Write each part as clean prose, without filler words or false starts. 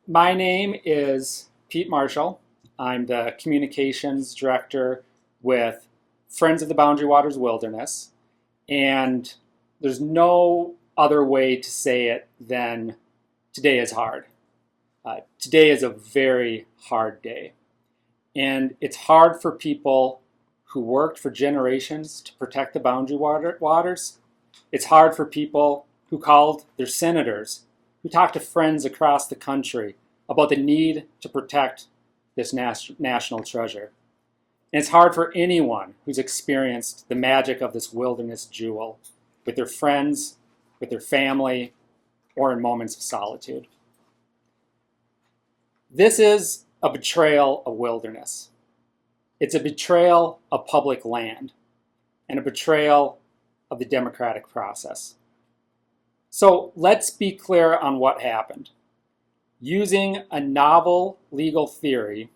My name is Pete Marshall. I'm the communications director with Friends of the Boundary Waters Wilderness. And there's no other way to say it than today is hard. Today is a very hard day. And it's hard for people who worked for generations to protect the boundary waters. It's hard for people who called their senators, who talked to friends across the country about the need to protect this national treasure. And it's hard for anyone who's experienced the magic of this wilderness jewel with their friends, with their family, or in moments of solitude. This is a betrayal of wilderness. It's a betrayal of public land and a betrayal of the democratic process. So let's be clear on what happened. Using a novel legal theory,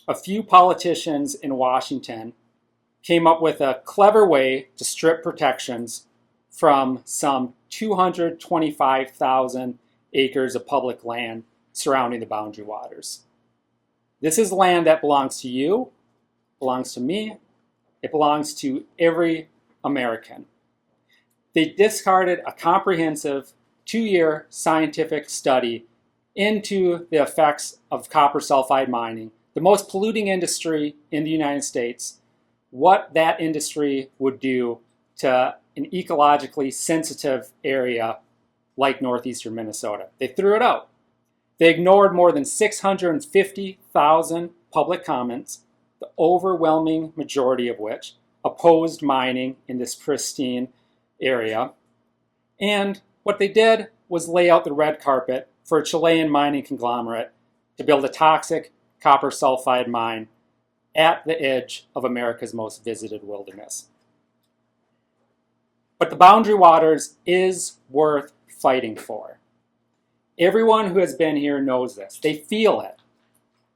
a few politicians in Washington came up with a clever way to strip protections from some 225,000 acres of public land surrounding the boundary waters. This is land that belongs to you, belongs to me, it belongs to every American. They discarded a comprehensive 2-year scientific study into the effects of copper sulfide mining, the most polluting industry in the United States, what that industry would do to an ecologically sensitive area like northeastern Minnesota. They threw it out. They ignored more than 650,000 public comments, the overwhelming majority of which opposed mining in this pristine area. And what they did was lay out the red carpet for a Chilean mining conglomerate to build a toxic copper sulfide mine at the edge of America's most visited wilderness. But the boundary waters is worth fighting for. Everyone who has been here knows this. They feel it.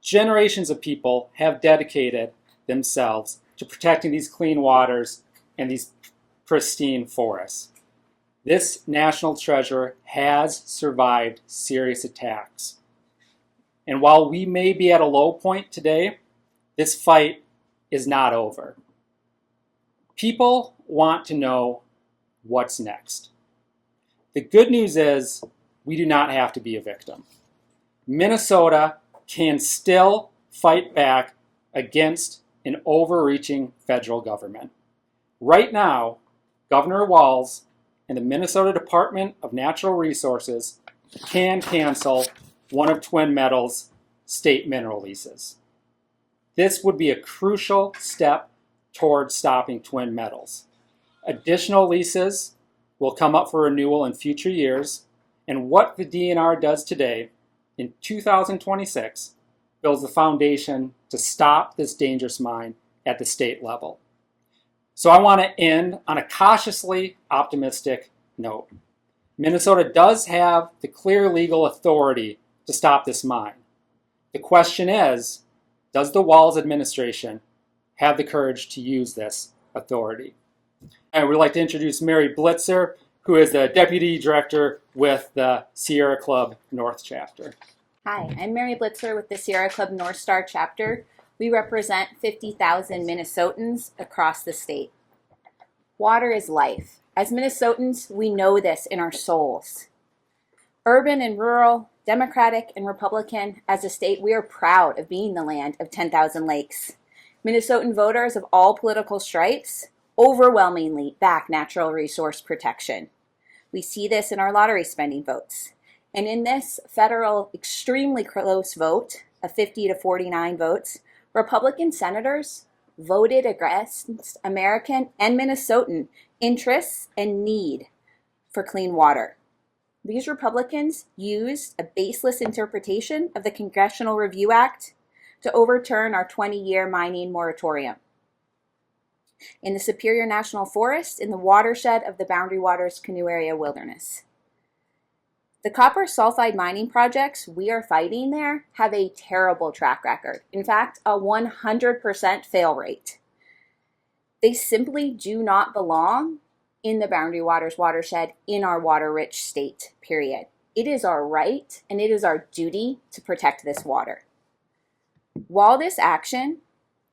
Generations of people have dedicated themselves to protecting these clean waters and these pristine forests. This national treasure has survived serious attacks. And while we may be at a low point today, this fight is not over. People want to know what's next. The good news is we do not have to be a victim. Minnesota can still fight back against an overreaching federal government. Right now, Governor Walz and the Minnesota Department of Natural Resources can cancel one of Twin Metals' state mineral leases. This would be a crucial step towards stopping Twin Metals. Additional leases will come up for renewal in future years, and what the DNR does today, in 2026, builds the foundation to stop this dangerous mine at the state level. So I want to end on a cautiously optimistic note. Minnesota does have the clear legal authority to stop this mine. The question is, does the Walz administration have the courage to use this authority? I would like to introduce Mary Blitzer, who is the Deputy Director with the Sierra Club North Chapter. Hi, I'm Mary Blitzer with the Sierra Club North Star Chapter. We represent 50,000 Minnesotans across the state. Water is life. As Minnesotans, we know this in our souls. Urban and rural, Democratic and Republican, as a state, we are proud of being the land of 10,000 lakes. Minnesotan voters of all political stripes overwhelmingly back natural resource protection. We see this in our lottery spending votes. And in this federal extremely close vote of 50 to 49 votes, Republican senators voted against American and Minnesotan interests and need for clean water. These Republicans used a baseless interpretation of the Congressional Review Act to overturn our 20-year mining moratorium. In the Superior National Forest, in the watershed of the Boundary Waters Canoe Area Wilderness. The copper sulfide mining projects we are fighting there have a terrible track record. In fact, a 100% fail rate. They simply do not belong in the Boundary Waters watershed in our water-rich state, period. It is our right and it is our duty to protect this water. While this action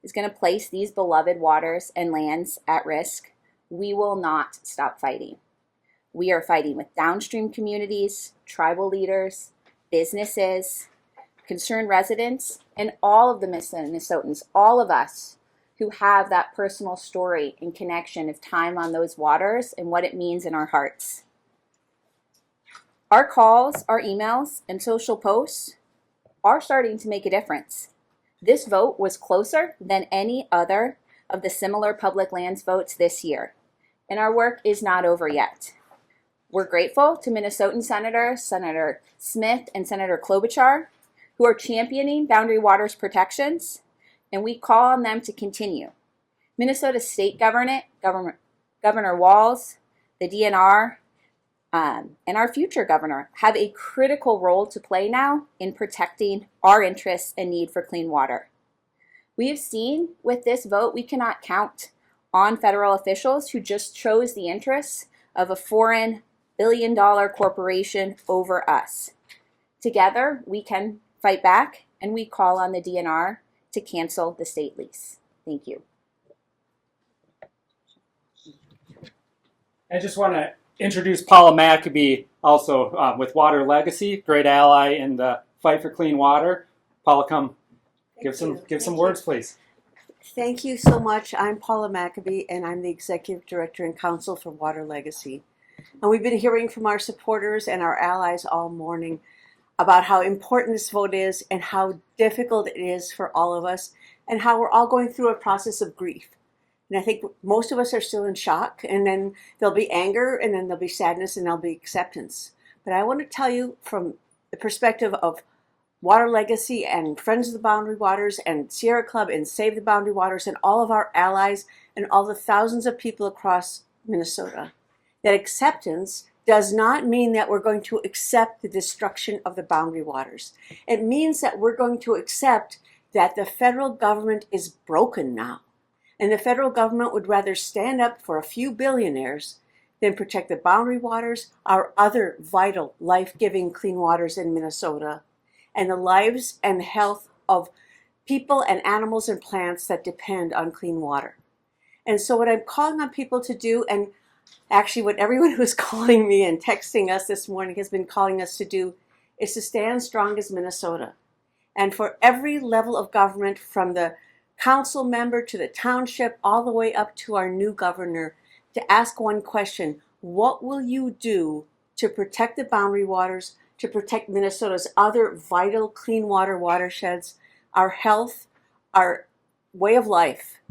is going to place these beloved waters and lands at risk, we will not stop fighting. We are fighting with downstream communities, tribal leaders, businesses, concerned residents, and all of the Minnesotans, all of us who have that personal story and connection of time on those waters and what it means in our hearts. Our calls, our emails, and social posts are starting to make a difference. This vote was closer than any other of the similar public lands votes this year, and our work is not over yet. We're grateful to Minnesotan Senators, Senator Smith and Senator Klobuchar, who are championing Boundary Waters protections, and we call on them to continue. Minnesota State Governor Walz, the DNR, and our future governor have a critical role to play now in protecting our interests and need for clean water. We have seen with this vote we cannot count on federal officials who just chose the interests of a foreign billion-dollar corporation over us. Together, we can fight back, and we call on the DNR to cancel the state lease. Thank you. I just want to introduce Paula Maccabee, also with Water Legacy, great ally in the fight for clean water. Paula, come give some words, please. Thank you so much. I'm Paula Maccabee, and I'm the Executive Director and Counsel for Water Legacy. And we've been hearing from our supporters and our allies all morning about how important this vote is and how difficult it is for all of us and how we're all going through a process of grief. And I think most of us are still in shock, and then there'll be anger, and then there'll be sadness, and there'll be acceptance. But I want to tell you from the perspective of Water Legacy and Friends of the Boundary Waters and Sierra Club and Save the Boundary Waters and all of our allies and all the thousands of people across Minnesota, that acceptance does not mean that we're going to accept the destruction of the boundary waters. It means that we're going to accept that the federal government is broken now. And the federal government would rather stand up for a few billionaires than protect the boundary waters, our other vital, life-giving clean waters in Minnesota, and the lives and health of people and animals and plants that depend on clean water. And so what I'm calling on people to do, and actually what everyone who's calling me and texting us this morning has been calling us to do, is to stand strong as Minnesota. And for every level of government, from the council member to the township, all the way up to our new governor, to ask one question: what will you do to protect the boundary waters, to protect Minnesota's other vital clean water watersheds, our health, our way of life?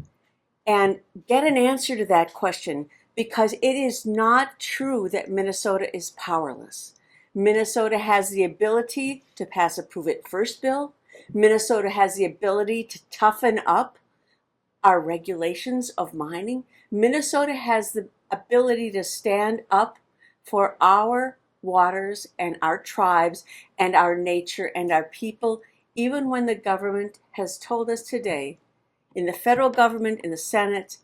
And get an answer to that question, because it is not true that Minnesota is powerless. Minnesota has the ability to pass a Prove It First bill. Minnesota has the ability to toughen up our regulations of mining. Minnesota has the ability to stand up for our waters and our tribes and our nature and our people, even when the government has told us today, in the federal government, in the Senate,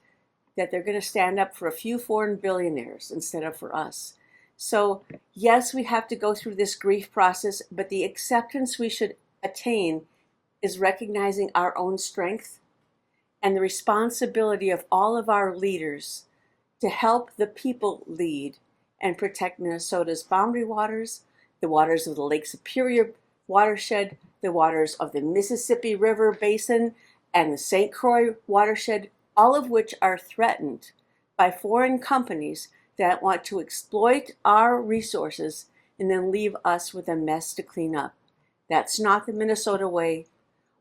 that they're going to stand up for a few foreign billionaires instead of for us. So yes, we have to go through this grief process, but the acceptance we should attain is recognizing our own strength and the responsibility of all of our leaders to help the people lead and protect Minnesota's boundary waters, the waters of the Lake Superior watershed, the waters of the Mississippi River Basin, and the St. Croix watershed, all of which are threatened by foreign companies that want to exploit our resources and then leave us with a mess to clean up. That's not the Minnesota way.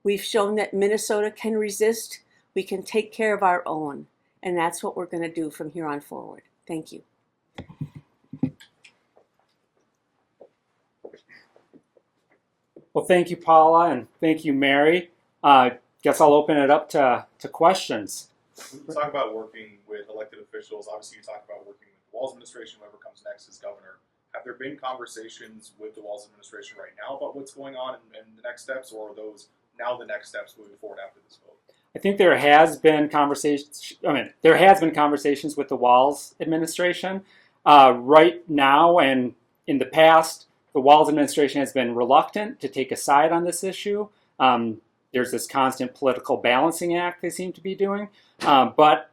We've shown that Minnesota can resist. We can take care of our own. And that's what we're going to do from here on forward. Thank you. Well, thank you, Paula, and thank you, Mary. Guess I'll open it up to questions. We talk about working with elected officials. Obviously, you talk about working with the Walz administration, whoever comes next as governor. Have there been conversations with the Walz administration right now about what's going on and the next steps, or are those now the next steps moving forward after this vote? I think there has been conversations. There has been conversations with the Walz administration right now, and in the past, the Walz administration has been reluctant to take a side on this issue. There's this constant political balancing act they seem to be doing. But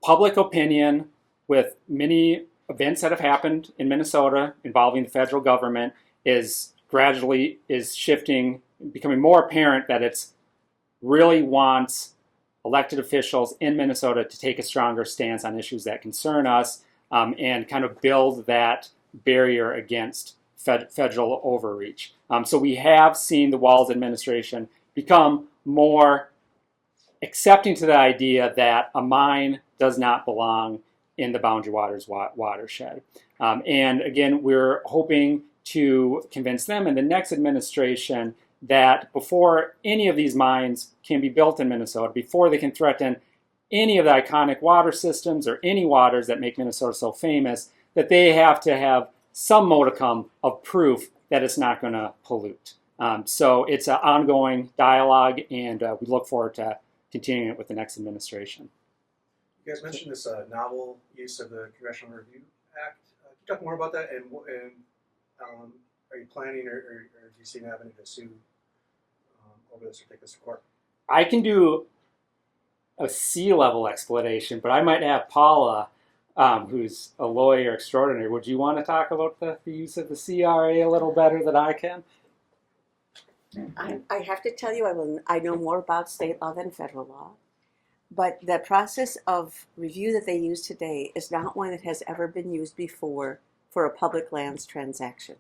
public opinion, with many events that have happened in Minnesota involving the federal government, is gradually shifting, becoming more apparent that it's really wants elected officials in Minnesota to take a stronger stance on issues that concern us, and kind of build that barrier against federal overreach. So we have seen the Walz administration become more accepting to the idea that a mine does not belong in the Boundary Waters watershed. And again, we're hoping to convince them and the next administration that before any of these mines can be built in Minnesota, before they can threaten any of the iconic water systems or any waters that make Minnesota so famous, that they have to have some modicum of proof that it's not going to pollute. So it's an ongoing dialogue, and we look forward to continuing it with the next administration. You guys mentioned this novel use of the Congressional Review Act. Can you talk more about that? And are you planning or do you see an avenue to sue over this or take this to court? I can do a C-level explanation, but I might have Paula, who's a lawyer extraordinary. Would you want to talk about the use of the CRA a little better than I can? I have to tell you, I know more about state law than federal law, but the process of review that they use today is not one that has ever been used before for a public lands transaction.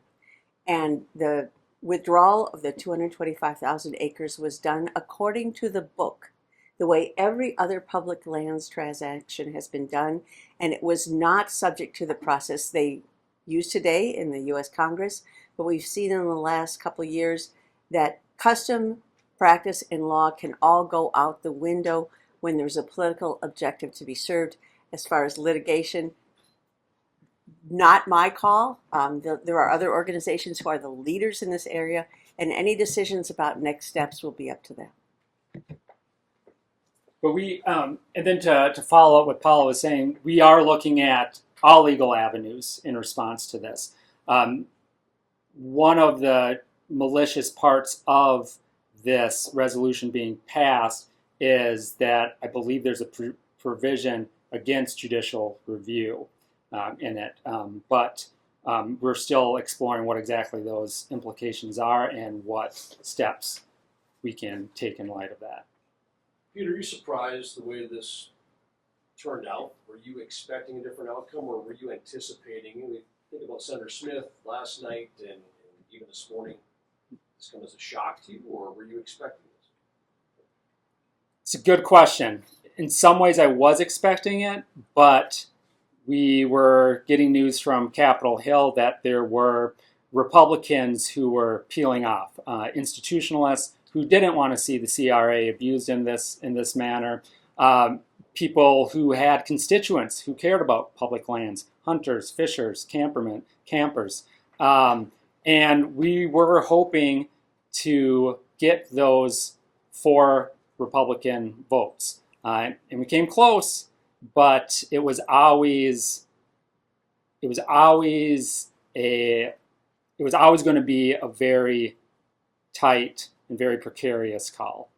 And the withdrawal of the 225,000 acres was done according to the book, the way every other public lands transaction has been done, and it was not subject to the process they use today in the U.S. Congress. But we've seen in the last couple of years that custom, practice, and law can all go out the window when there's a political objective to be served. As far as litigation, not my call. There are other organizations who are the leaders in this area, and any decisions about next steps will be up to them. But we, and then to follow up what Paula was saying, we are looking at all legal avenues in response to this. One of the malicious parts of this resolution being passed is that I believe there's a provision against judicial review in it. But we're still exploring what exactly those implications are and what steps we can take in light of that. Peter, are you surprised the way this turned out? Were you expecting a different outcome, or were you anticipating? You think about Senator Smith last night and even this morning. This come as a shock to you, or were you expecting this? It's a good question. In some ways, I was expecting it, but we were getting news from Capitol Hill that there were Republicans who were peeling off, institutionalists who didn't want to see the CRA abused in this manner, people who had constituents who cared about public lands, hunters, fishers, campers. And we were hoping to get those 4 Republican votes. And we came close, but it was always going to be a very tight and very precarious call,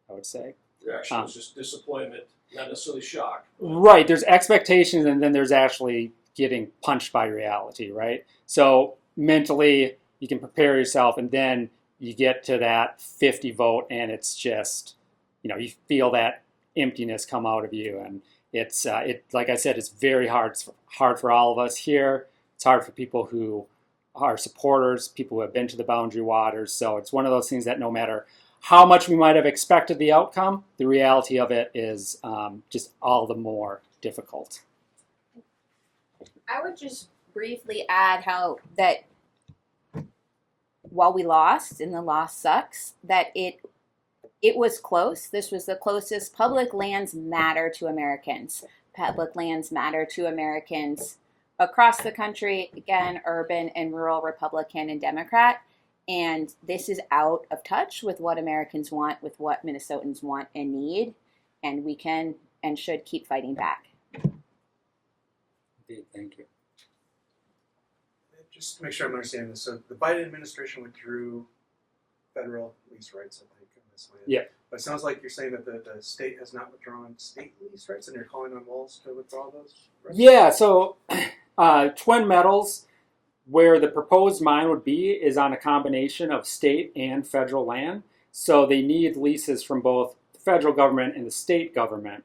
I would say. Your reaction was just disappointment, not necessarily shock. Right, there's expectations, and then there's actually getting punched by reality, right? So mentally, you can prepare yourself, and then you get to that 50 vote, and it's just, you feel that emptiness come out of you, and it's like I said, it's very hard for all of us here. It's hard for people who are supporters, people who have been to the Boundary Waters. So it's one of those things that no matter how much we might have expected the outcome, the reality of it is just all the more difficult. I would just briefly add how that while we lost, and the loss sucks, that it was close. This was the closest. Public lands matter to Americans. Public lands matter to Americans across the country, again, urban and rural, Republican and Democrat. And this is out of touch with what Americans want, with what Minnesotans want and need. And we can and should keep fighting back. Indeed, thank you. just to make sure I'm understanding this, so the Biden administration withdrew federal lease rights, I think, on this land. Yeah. But it sounds like you're saying that the state has not withdrawn state lease rights, and you're calling on Walz to withdraw those rights? Yeah, so Twin Metals, where the proposed mine would be, is on a combination of state and federal land. So they need leases from both the federal government and the state government.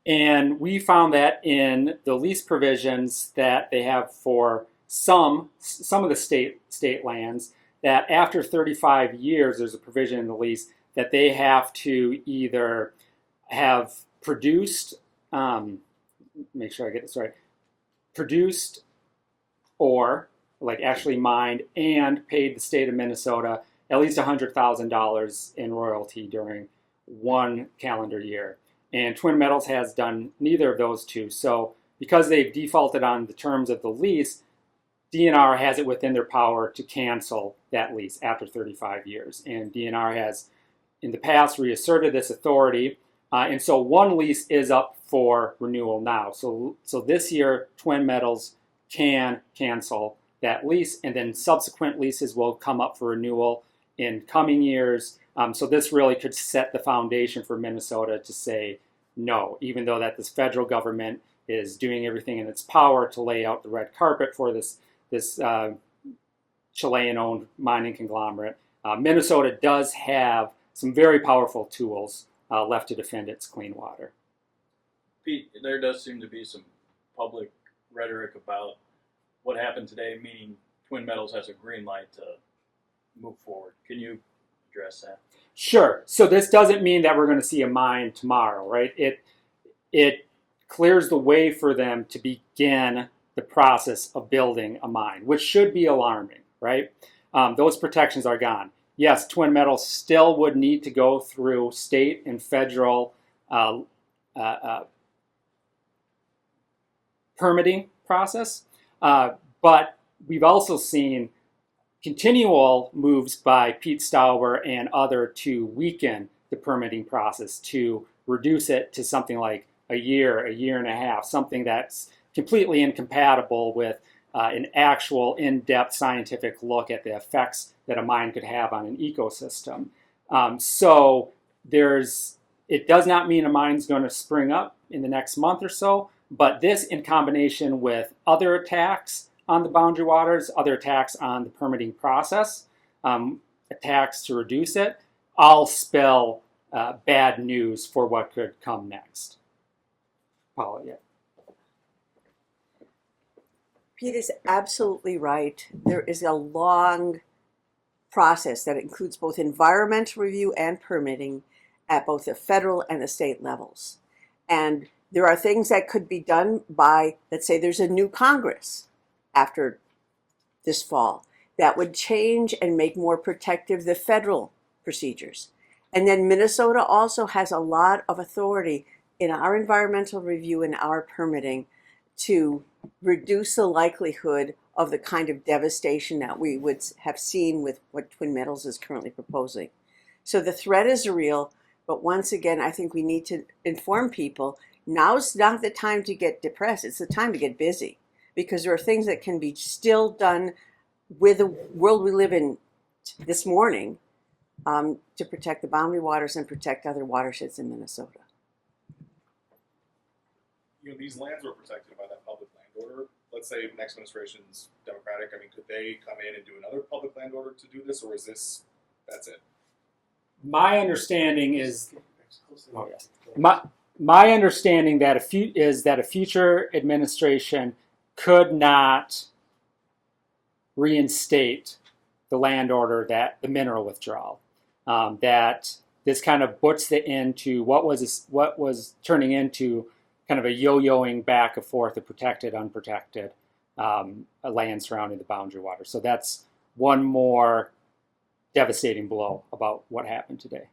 And we found that in the lease provisions that they have for some of the state lands, that after 35 years, there's a provision in the lease that they have to either have produced, make sure I get this right, produced or like actually mined and paid the state of Minnesota at least $100,000 in royalty during one calendar year. And Twin Metals has done neither of those two. So because they've defaulted on the terms of the lease, DNR has it within their power to cancel that lease after 35 years. And DNR has, in the past, reasserted this authority. And so one lease is up for renewal now. So this year, Twin Metals can cancel that lease, and then subsequent leases will come up for renewal in coming years. So this really could set the foundation for Minnesota to say no, even though that this federal government is doing everything in its power to lay out the red carpet for this Chilean-owned mining conglomerate. Minnesota does have some very powerful tools left to defend its clean water. Pete, there does seem to be some public rhetoric about what happened today, meaning Twin Metals has a green light to move forward. Can you address that? Sure. So this doesn't mean that we're going to see a mine tomorrow, right? It clears the way for them to begin the process of building a mine, which should be alarming, right? Those protections are gone. Yes, Twin Metals still would need to go through state and federal permitting process, but we've also seen continual moves by Pete Stauber and other to weaken the permitting process, to reduce it to something like a year and a half, something that's completely incompatible with an actual in-depth scientific look at the effects that a mine could have on an ecosystem. So it does not mean a mine's going to spring up in the next month or so, but this in combination with other attacks on the boundary waters, other attacks on the permitting process, attacks to reduce it, all spell bad news for what could come next. Paula, yeah. Pete is absolutely right. There is a long process that includes both environmental review and permitting at both the federal and the state levels. And there are things that could be done by, let's say there's a new Congress after this fall that would change and make more protective the federal procedures. And then Minnesota also has a lot of authority in our environmental review and our permitting to reduce the likelihood of the kind of devastation that we would have seen with what Twin Metals is currently proposing. So the threat is real, but once again, I think we need to inform people, now's not the time to get depressed, it's the time to get busy, because there are things that can be still done with the world we live in this morning to protect the boundary waters and protect other watersheds in Minnesota. You know, these lands were protected by that public land order. Let's say next administration's Democratic. I mean, could they come in and do another public land order to do this, or is that's it? My understanding is, my understanding that a future administration could not reinstate the land order, that the mineral withdrawal, that this kind of puts the end to what was turning into kind of a yo-yoing back and forth of protected, unprotected land surrounding the boundary water. So that's one more devastating blow about what happened today.